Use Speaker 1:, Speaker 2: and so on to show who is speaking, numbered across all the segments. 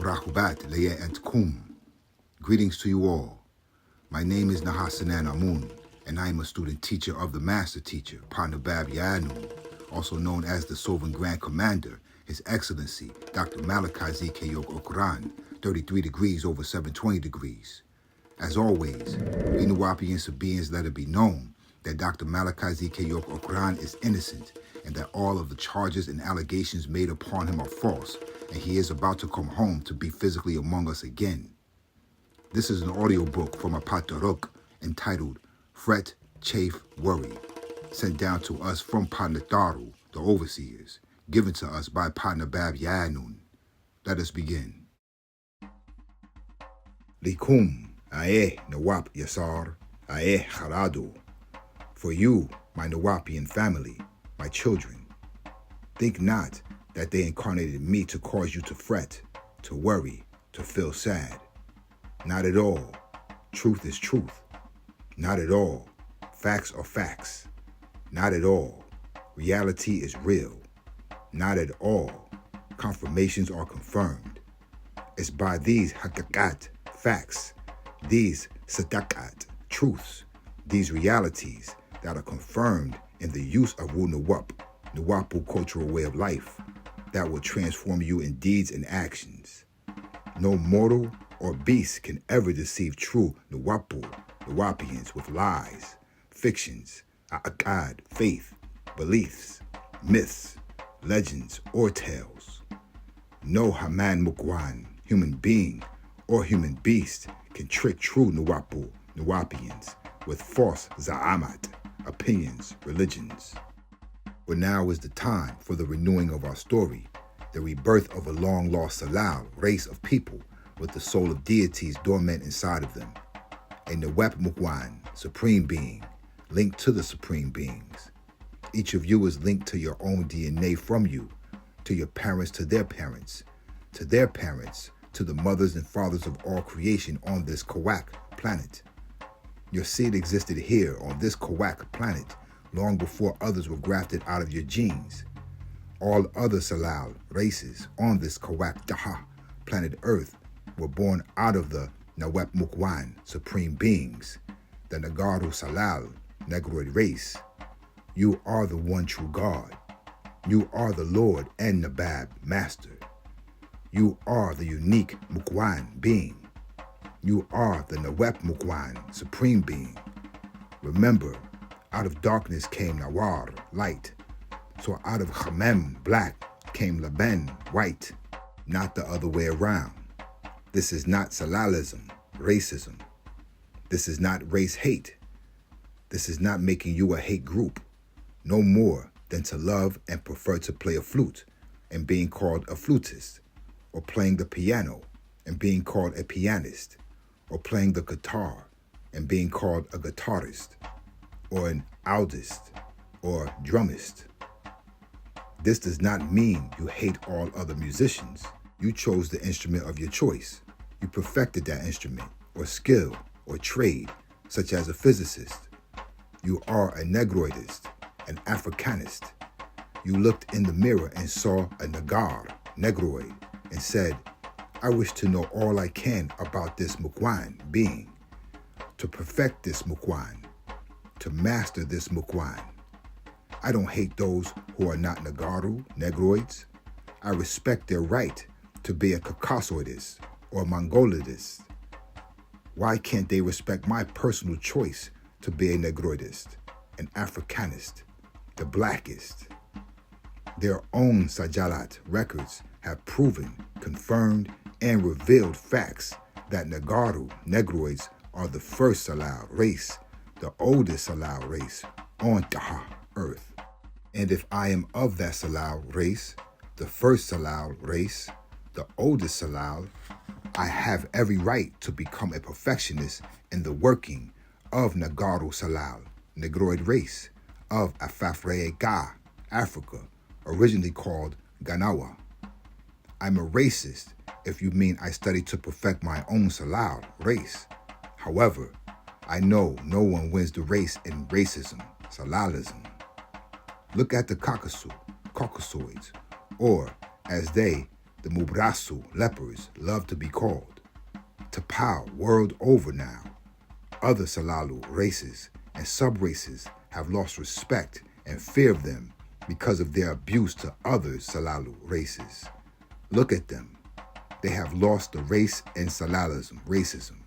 Speaker 1: ᴏᴏᴏᴜ. Greetings to you all. My name is Nahasanan Amun, and I am a student teacher of the Master Teacher, Pānabab Yānun, also known as the Sovereign Grand Commander, His Excellency, Dr. Malachi Z. Okran, 33 degrees over 720 degrees. As always, we Nuwapian Sabians let it be known that Dr. Malachi Z. Okran is innocent and that all of the charges and allegations made upon him are false, and he is about to come home to be physically among us again. This is an audiobook from a Pataruk entitled Fret, Chafe, Worry, sent down to us from Panataru, the overseers, given to us by Pānabab Yānun. Let us begin. Likum, Nawap Yasar, Harado. For you, my Nawapian family, my children, think not that they incarnated me to cause you to fret, to worry, to feel sad. Not at all. Truth is truth. Not at all. Facts are facts. Not at all. Reality is real. Not at all. Confirmations are confirmed. It's by these hakakat, facts, these sadakat, truths, these realities that are confirmed in the use of Nuwapu cultural way of life that will transform you in deeds and actions. No mortal or beast can ever deceive true Nuwapians with lies, fictions, akad, faith, beliefs, myths, legends, or tales. No Haman Mukwan, human being or human beast, can trick true Nuwapians with false za'amat, opinions, religions. But now is the time for the renewing of our story, the rebirth of a long-lost Salal race of people with the soul of deities dormant inside of them. A ᴏᴏᴜ, supreme being, linked to the supreme beings. Each of you is linked to your own DNA from you, to your parents, to their parents, to their parents, to the mothers and fathers of all creation on this Kawak planet. Your seed existed here on this Kawak planet long before others were grafted out of your genes. All other Salal races on this Kawak Daha planet Earth were born out of the ᴏᴏᴜ, supreme beings, the Nagaru Salal, Negroid race. You are the one true God. You are the Lord and Nabab, Master. You are the unique Mukwan being. You are the ᴏᴏᴜ, supreme being. Remember, out of darkness came Nawar, light. So out of Khamem, black, came Laben, white, not the other way around. This is not Salalism, racism. This is not race hate. This is not making you a hate group, no more than to love and prefer to play a flute and being called a flutist, or playing the piano and being called a pianist, or playing the guitar and being called a guitarist, or an oudist, or drummist. This does not mean you hate all other musicians. You chose the instrument of your choice. You perfected that instrument, or skill, or trade, such as a physicist. You are a Negroidist, an Africanist. You looked in the mirror and saw a Nagar, Negroid, and said, I wish to know all I can about this Mukwan being, to perfect this Mukwan, to master this Mukwan. I don't hate those who are not Nagaru, Negroids. I respect their right to be a Cağሶydist or Mongolidist. Why can't they respect my personal choice to be a Negroidist, an Africanist, the blackest? Their own Sajalat records have proven, confirmed, and revealed facts that Nagaru, Negroids, are the first Salal race, the oldest Salal race on Taha, Earth. And if I am of that Salal race, the first Salal race, the oldest Salal, I have every right to become a perfectionist in the working of Nagaru Salal, Negroid race, of Afafreega, Africa, originally called Ganawa. I'm a racist if you mean I study to perfect my own Salal race. However, I know no one wins the race in racism, Salalism. Look at the Caucasoids, or as they, the Mублāsu lepers love to be called. T'pau world over now. Other Salalu races and sub-races have lost respect and fear of them because of their abuse to other Salalu races. Look at them. They have lost the race and Salalism, racism.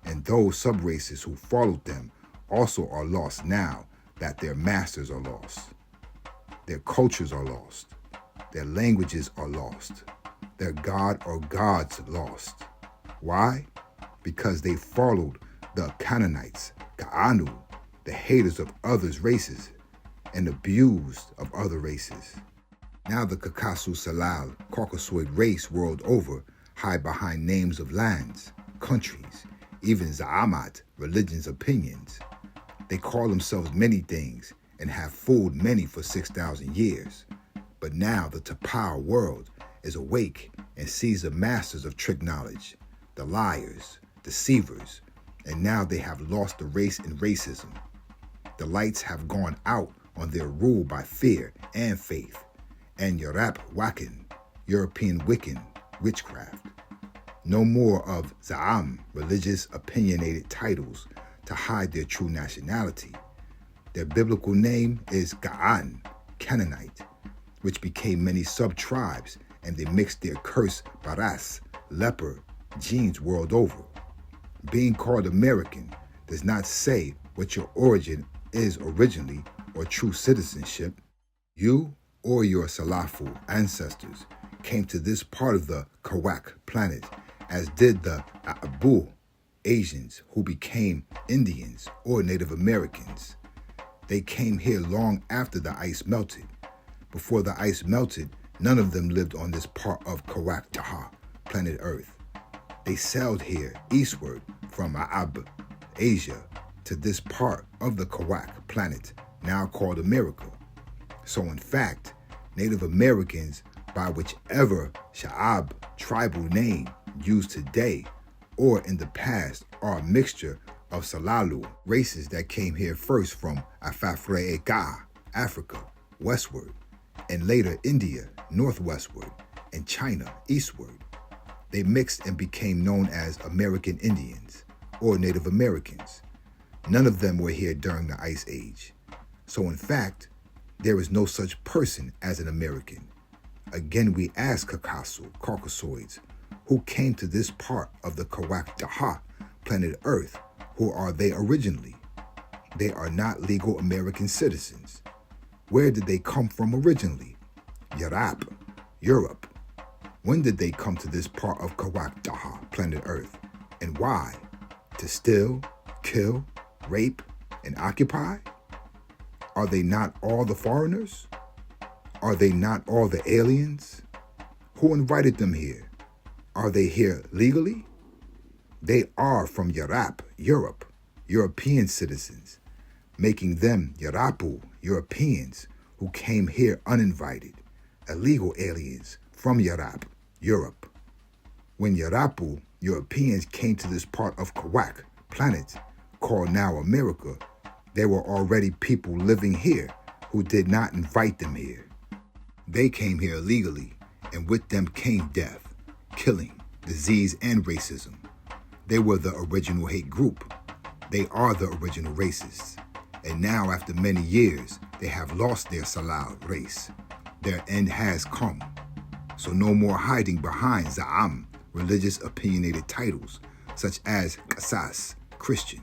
Speaker 1: And those sub-races who followed them also are lost now that their masters are lost. Their cultures are lost. Their languages are lost. Their god or gods lost. Why? Because they followed the Canaanites, Ka'anu, the haters of others' races, and abused of other races. Now the Cağ쏘 Salal Caucasoid race world over hide behind names of lands, countries, even Za'amat, religions, opinions. They call themselves many things and have fooled many for 6,000 years. But now the T'pau world is awake and sees the masters of trick knowledge, the liars, deceivers, and now they have lost the race and racism. The lights have gone out on their rule by fear and faith, and Yᴏᴏ, European Wiccan, witchcraft. No more of Za'am, religious opinionated titles to hide their true nationality. Their biblical name is Ga'an, Canaanite, which became many sub-tribes, and they mixed their cursed baras, leper, genes world over. Being called American does not say what your origin is originally or true citizenship. You or your Salafu ancestors came to this part of the Kawak planet, as did the A'abu Asians who became Indians or Native Americans. They came here long after the ice melted. Before the ice melted, none of them lived on this part of Kawak Taha, planet Earth. They sailed here eastward from A'ab, Asia, to this part of the Kawak planet, now called America. So in fact, Native Americans, by whichever Sha'ab tribal name used today or in the past, are a mixture of Salalu races that came here first from Afafre'eka, Africa, westward, and later India, northwestward, and China, eastward. They mixed and became known as American Indians or Native Americans. None of them were here during the Ice Age. So in fact, there is no such person as an American. Again, we ask Cağ쏘, Caucasoids, who came to this part of the Kawak Taha, planet Earth, who are they originally? They are not legal American citizens. Where did they come from originally? Yarap, Europe. When did they come to this part of Kawak Taha, planet Earth? And why? To steal, kill, rape, and occupy? Are they not all the foreigners? Are they not all the aliens? Who invited them here? Are they here legally? They are from Yarap, Europe, European citizens, making them Yarapu, Europeans, who came here uninvited, illegal aliens from Yarap, Europe. When Yarapu, Europeans came to this part of Kawak planet, called now America, there were already people living here who did not invite them here. They came here illegally, and with them came death, killing, disease, and racism. They were the original hate group. They are the original racists. And now, after many years, they have lost their Salal race. Their end has come. So no more hiding behind Za'am, religious opinionated titles, such as Qasas, Christian,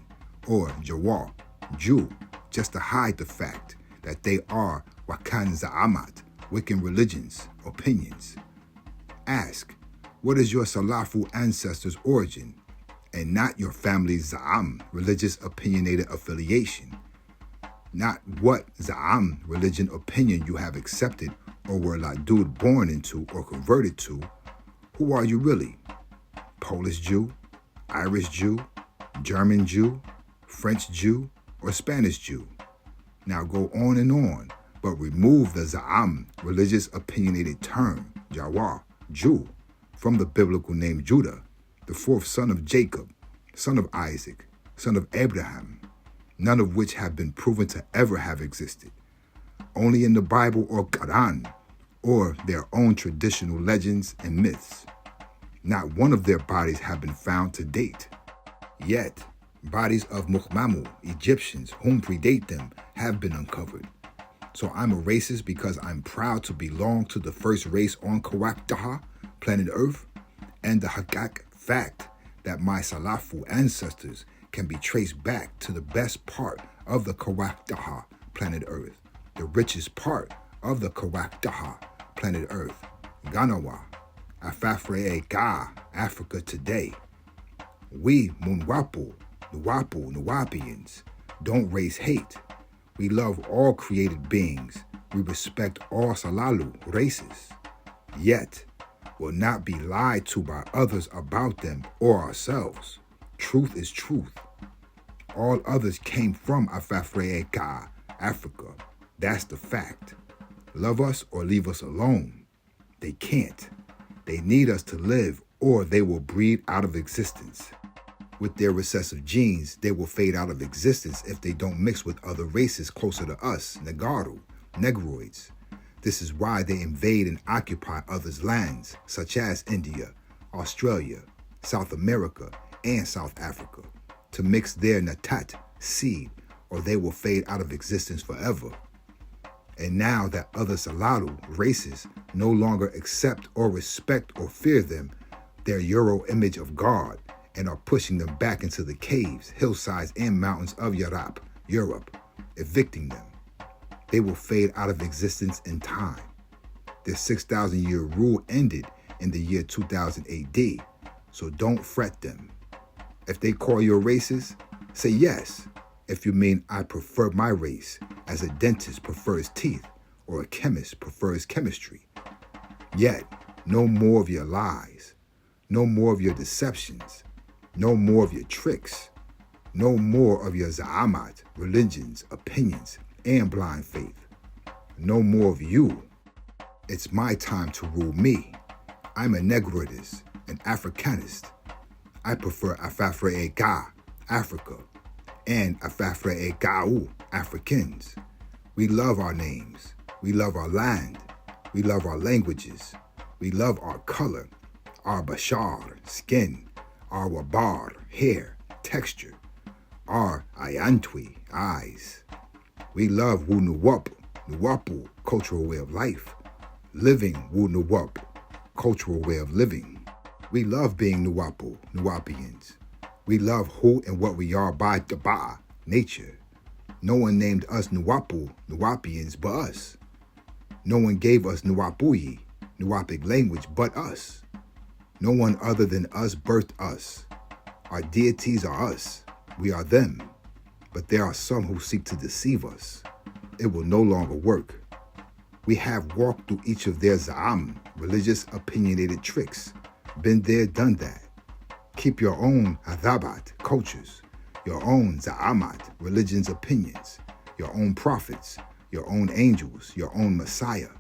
Speaker 1: or Jawar, Jew, just to hide the fact that they are Wakan Za'amat, Wiccan religions, opinions. Ask, what is your Salafu ancestors' origin, and not your family's Za'am, religious opinionated affiliation? Not what Za'am, religion opinion you have accepted or were Ladud born into or converted to. Who are you really? Polish Jew, Irish Jew, German Jew, French Jew, or Spanish Jew? Now go on, but remove the Za'am, religious opinionated term, Jawar, Jew, from the biblical name Judah, the fourth son of Jacob, son of Isaac, son of Abraham, none of which have been proven to ever have existed. Only in the Bible or Quran or their own traditional legends and myths. Not one of their bodies have been found to date. Yet, bodies of Muqmamu, Egyptians whom predate them, have been uncovered. So I'm a racist because I'm proud to belong to the first race on Kawaktaha, planet Earth, and the Hagak fact that my Salafu ancestors can be traced back to the best part of the Kawaktaha, planet Earth, the richest part of the Kawaktaha, planet Earth, Ganawa, Afafre'e-Ga, Africa today. We Ṅwaḥū-Nwaḥpians don't race hate. We love all created beings. We respect all Salalu races. Yet, will not be lied to by others about them or ourselves. Truth is truth. All others came from Afafre'e-Ga, Africa. That's the fact. Love us or leave us alone. They can't. They need us to live, or they will breed out of existence. With their recessive genes, they will fade out of existence if they don't mix with other races closer to us, Negaru, Negroids. This is why they invade and occupy others' lands, such as India, Australia, South America, and South Africa, to mix their Natat seed, or they will fade out of existence forever. And now that other Salalu races no longer accept or respect or fear them, their Euro image of God, and are pushing them back into the caves, hillsides, and mountains of Europe, evicting them. They will fade out of existence in time. Their 6,000-year rule ended in the year 2000 AD, so don't fret them. If they call you a racist, say yes. If you mean I prefer my race, as a dentist prefers teeth, or a chemist prefers chemistry. Yet, no more of your lies, no more of your deceptions, no more of your tricks, no more of your za'amat, religions, opinions, and blind faith. No more of you. It's my time to rule me. I'm a Negroidist, an Africanist. I prefer Afafre'e-Ga, Africa, and Afafre'e-Ga'u, Africans. We love our names. We love our land. We love our languages. We love our color, our bashar, skin, our wabar, hair, texture, our ayantwi, eyes. We love Nwaḥū, cultural way of life, living Nwaḥū, cultural way of living. We love being Nwaḥpians. We love who and what we are by Taba'a, nature. No one named us Nwaḥpians but us. No one gave us Nwaḥūʀᴏ, Nwaḥpic language, but us. No one other than us birthed us. Our deities are us. We are them. But there are some who seek to deceive us. It will no longer work. We have walked through each of their za'am, religious opinionated tricks. Been there, done that. Keep your own hadabat, cultures, your own za'amat, religions, opinions, your own prophets, your own angels, your own Messiah,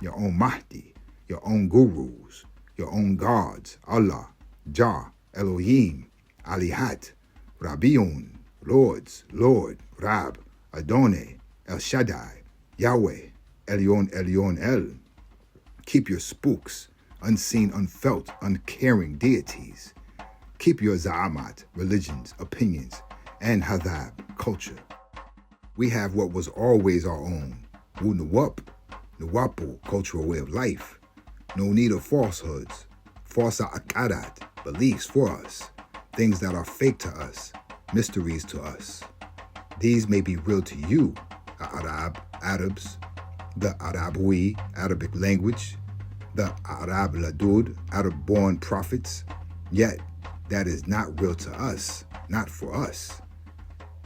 Speaker 1: your own Mahdi, your own gurus, your own gods, Allah, Jah, Elohim, Alihat, Rabbiun, Lords, Lord, Rab, Adonai, El Shaddai, Yahweh, Elyon El. Keep your spooks, unseen, unfelt, uncaring deities. Keep your za'amat, religions, opinions, and hadab, culture. We have what was always our own, Nwaḥū, cultural way of life. No need of falsehoods, false akadat, beliefs for us, things that are fake to us, mysteries to us. These may be real to you, Arabs, the Arabui, Arabic language, the Arab Ladud, Arab-born prophets, yet that is not real to us, not for us.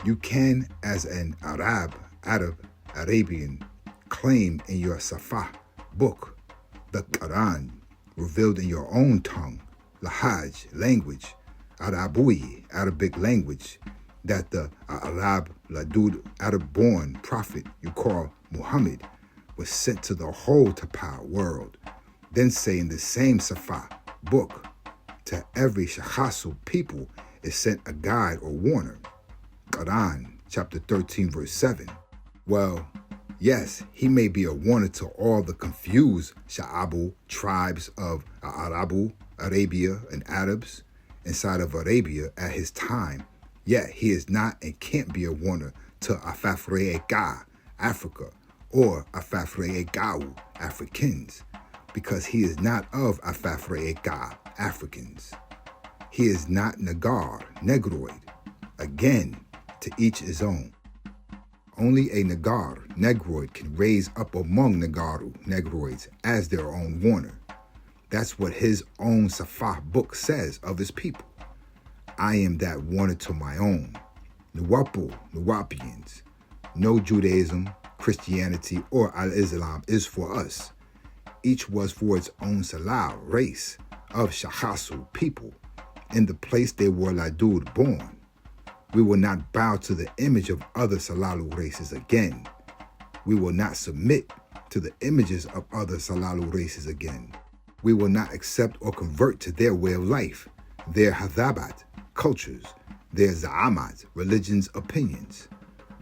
Speaker 1: You can, as an Arabian, claim in your Safa book, the Quran, revealed in your own tongue, Lahaj, language, Arabui, Arabic language, that the Arab Ladud, Arab-born prophet you call Muhammad, was sent to the whole Tapa world. Then say in the same Safa book, to every Cğʈsō people is sent a guide or warner. Quran, chapter 13, verse 7. Well, Yes, he may be a warner to all the confused Sha'abu tribes of Arabu, Arabia, and Arabs inside of Arabia at his time, yet he is not and can't be a warner to Afafre'egā, Africa, or Afafre'egāu, Africans, because he is not of Afafre'egā, Africans. He is not Nagar, Negroid. Again, to each his own. Only a Nagar, Negroid, can raise up among Nagaru, Negroids, as their own warner. That's what his own Safah book says of his people. I am that warner to my own. Nuwapu, Nuwapians. No Judaism, Christianity, or Al-Islam is for us. Each was for its own Salal, race, of Shakhasu, people, in the place they were Ladud born. We will not bow to the image of other Salalu races again. We will not submit to the images of other Salalu races again. We will not accept or convert to their way of life, their Hadhabat, cultures, their Za'amat, religions, opinions.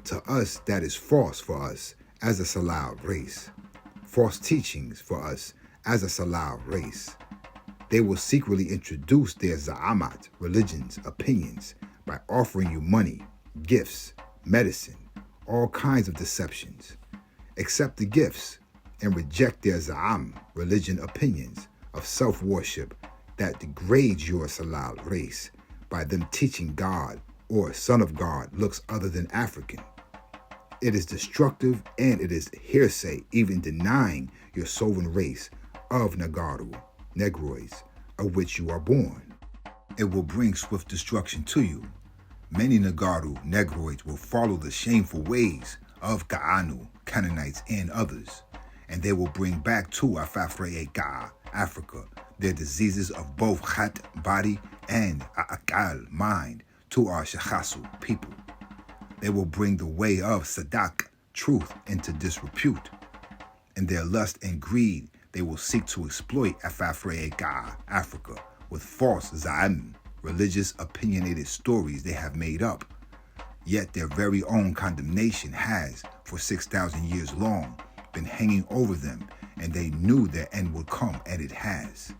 Speaker 1: To us, that is false for us as a Salal race. False teachings for us as a Salal race. They will secretly introduce their Za'amat, religions, opinions, by offering you money, gifts, medicine, all kinds of deceptions. Accept the gifts and reject their Za'am, religion, opinions of self-worship that degrades your Salal race by them teaching God or Son of God looks other than African. It is destructive and it is hearsay, even denying your sovereign race of Nagaru, Negroids, of which you are born. It will bring swift destruction to you. Many Nagaru, Negroids will follow the shameful ways of Ka'anu, Canaanites, and others, and they will bring back to Afafre'egā, Africa, their diseases of both Khat, body, and A'akal, mind, to our Shakhasu, people. They will bring the way of Sadak, truth, into disrepute. In their lust and greed, they will seek to exploit Afafre'egā, Africa, with false Za'am, religious opinionated stories they have made up. Yet their very own condemnation has, for 6,000 years long, been hanging over them, and they knew their end would come, and it has.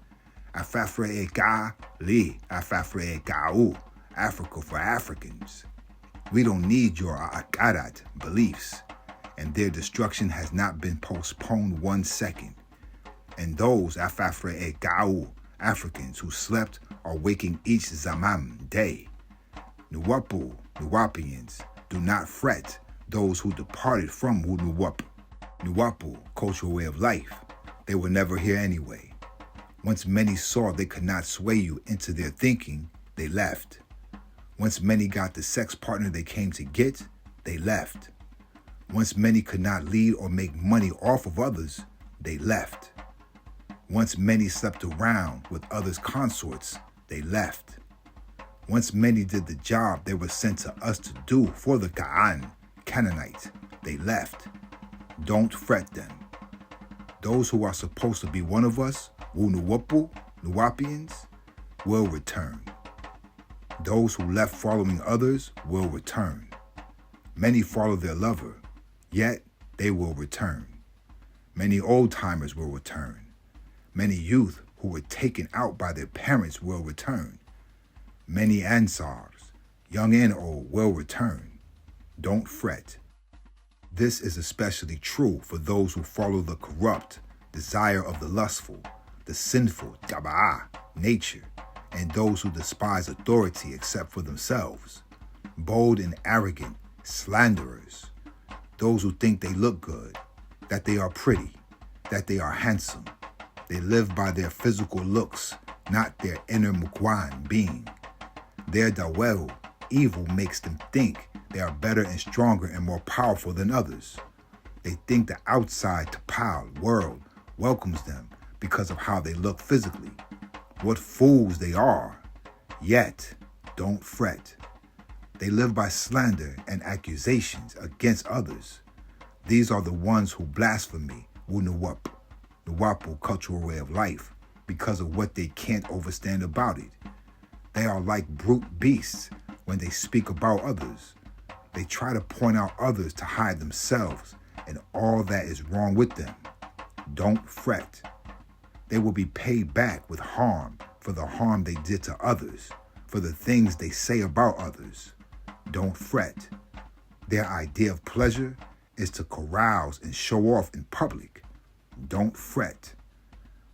Speaker 1: Afafre'egā, Afafre'egāu, Africa for Africans. We don't need your Akarat beliefs, and their destruction has not been postponed 1 second. And those Afafre'egāu, Africans who slept are waking each Zamam day. Nuwapu, Nuwapians, do not fret those who departed from Nuwapu. Nuwapu, cultural way of life, they were never here anyway. Once many saw they could not sway you into their thinking, they left. Once many got the sex partner they came to get, they left. Once many could not lead or make money off of others, they left. Once many slept around with others' consorts, they left. Once many did the job they were sent to us to do for the Ka'an, Canaanites, they left. Don't fret them. Those who are supposed to be one of us, Nuwapu, Nuwapians, will return. Those who left following others will return. Many follow their lover, yet they will return. Many old-timers will return. Many youth who were taken out by their parents will return. Many Ansars, young and old, will return. Don't fret. This is especially true for those who follow the corrupt desire of the lustful, the sinful taba'ah, nature, and those who despise authority except for themselves, bold and arrogant, slanderers, those who think they look good, that they are pretty, that they are handsome. They live by their physical looks, not their inner Mukwan being. Their dawel, evil, makes them think they are better and stronger and more powerful than others. They think the outside Tapal world welcomes them because of how they look physically. What fools they are. Yet, don't fret. They live by slander and accusations against others. These are the ones who blaspheme Nuwapu, cultural way of life, because of what they can't understand about it. They are like brute beasts when they speak about others. They try to point out others to hide themselves and all that is wrong with them. Don't fret. They will be paid back with harm for the harm they did to others, for the things they say about others. Don't fret. Their idea of pleasure is to carouse and show off in public. Don't fret.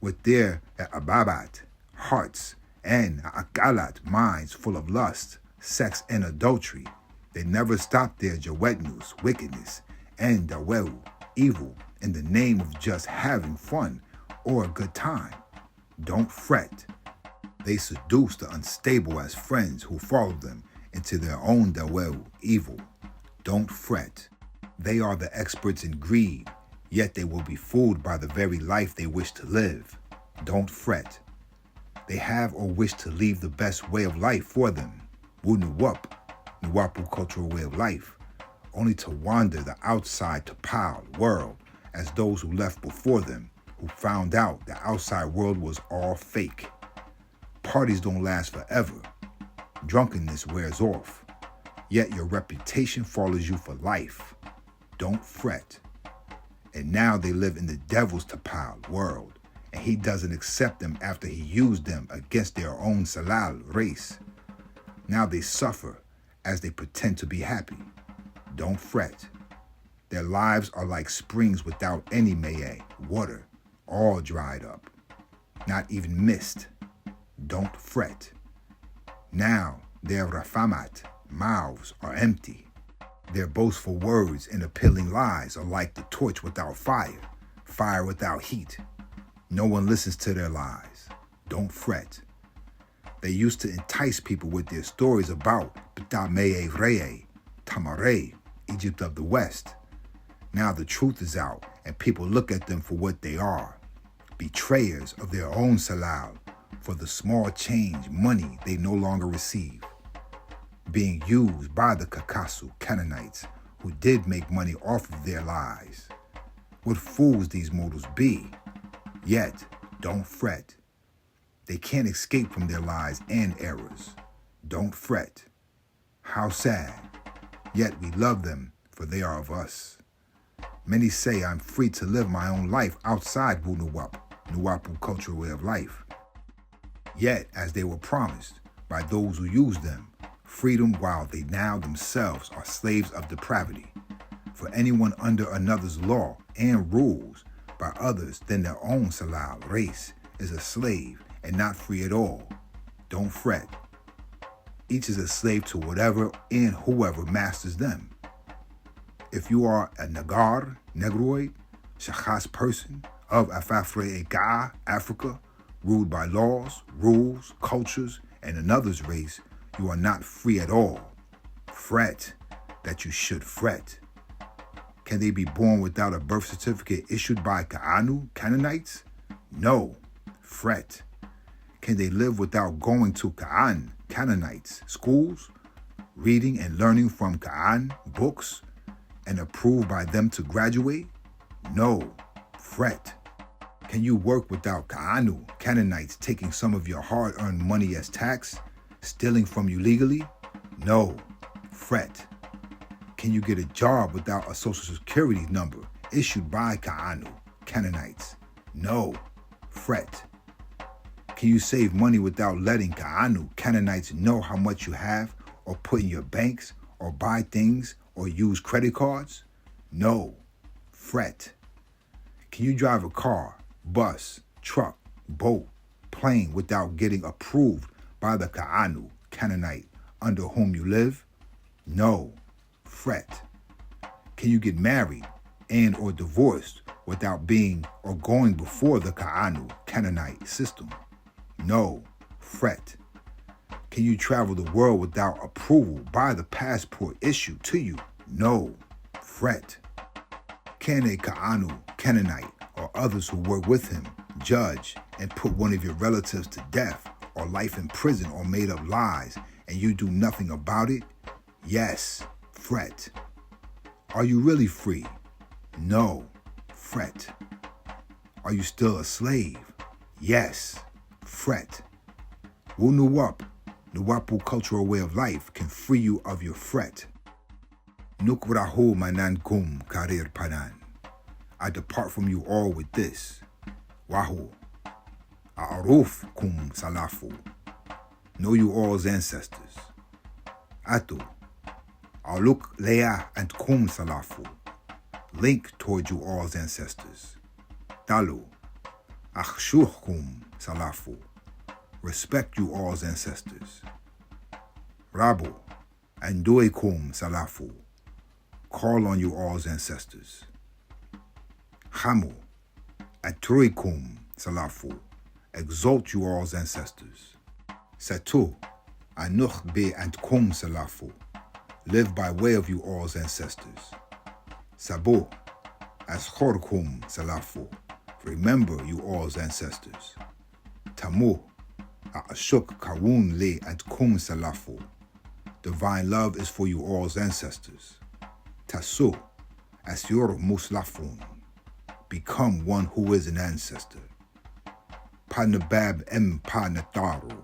Speaker 1: With their ababat, hearts, and akalat, minds full of lust, sex, and adultery, they never stop their jawetnus, wickedness, and dawehu, evil, in the name of just having fun or a good time. Don't fret. They seduce the unstable as friends who follow them into their own dawehu, evil. Don't fret. They are the experts in greed, yet they will be fooled by the very life they wish to live. Don't fret. They have or wish to leave the best way of life for them, Wᴏᴏ, Nuwapu cultural way of life, only to wander the outside Topal world as those who left before them, who found out the outside world was all fake. Parties don't last forever. Drunkenness wears off, yet your reputation follows you for life. Don't fret. And now they live in the devil's Topal world, and he doesn't accept them after he used them against their own Salal race. Now they suffer as they pretend to be happy. Don't fret. Their lives are like springs without any meye, water, all dried up, not even mist. Don't fret. Now their rafamat, mouths, are empty. Their boastful words and appealing lies are like the torch without fire, fire without heat. No one listens to their lies. Don't fret. They used to entice people with their stories about ᴤᴜʀᴜ, Tamare, Egypt of the West. Now the truth is out, and people look at them for what they are, betrayers of their own salal, for the small change money they no longer receive, being used by the Cağ쏘 Canaanites who did make money off of their lies. What fools these mortals be! Yet, don't fret. They can't escape from their lies and errors. Don't fret. How sad. Yet we love them, for they are of us. Many say I'm free to live my own life outside Wᴏᴏ, Nuwapu cultural way of life. Yet, as they were promised by those who used them, freedom while they now themselves are slaves of depravity. For anyone under another's law and rules by others than their own salal race is a slave and not free at all. Don't fret. Each is a slave to whatever and whoever masters them. If you are a Nagar, Negroid, Shachas person of Afafre-Ega, Africa, ruled by laws, rules, cultures, and another's race, you are not free at all. Fret that you should fret. Can they be born without a birth certificate issued by Ka'anu, Canaanites? No. Fret. Can they live without going to Ka'an, Canaanites, schools, reading and learning from Ka'an books, and approved by them to graduate? No. Fret. Can you work without Ka'anu, Canaanites, taking some of your hard-earned money as tax, stealing from you legally? No. Fret. Can you get a job without a social security number issued by Ka'anu, Canaanites? No. Fret. Can you save money without letting Ka'anu, Canaanites know how much you have, or put in your banks, or buy things, or use credit cards? No. Fret. Can you drive a car, bus, truck, boat, plane without getting approved by the Ka'anu, Canaanite, under whom you live? No. Fret. Can you get married and or divorced without being or going before the Ka'anu, Canaanite system? No. Fret. Can you travel the world without approval by the passport issued to you? No. Fret. Can a Ka'anu, Canaanite, or others who work with him judge and put one of your relatives to death or life in prison or made up lies and you do nothing about it? Yes. Fret. Are you really free? No. Fret. Are you still a slave? Yes. Fret. Wᴏᴏ, Nuwapu cultural way of life, can free you of your fret. Nukrahu manan kum karir panan. I depart from you all with this. Wᴏᴏ A'arufkum Salafu. Know you all's ancestors. Atu Aluk Leah and Kum Salafu. Link toward you all's ancestors. Dalu Akhshuhkum Salafu. Respect you all's ancestors. Rabu and Duikum Salafu. Call on you all's ancestors. Hamu Atruikum Salafu. Exalt you all's ancestors. Satu Anuch be and Kum Salafu. Live by way of you all's ancestors. Sabu Ashorkum Salafu. Remember you all's ancestors. Tamu Ashuk Kawun Le and Kum Salafu. Divine love is for you all's ancestors. Tasu ʟᴏᴜᴜ. Become one who is an ancestor. Panabab em Panataru.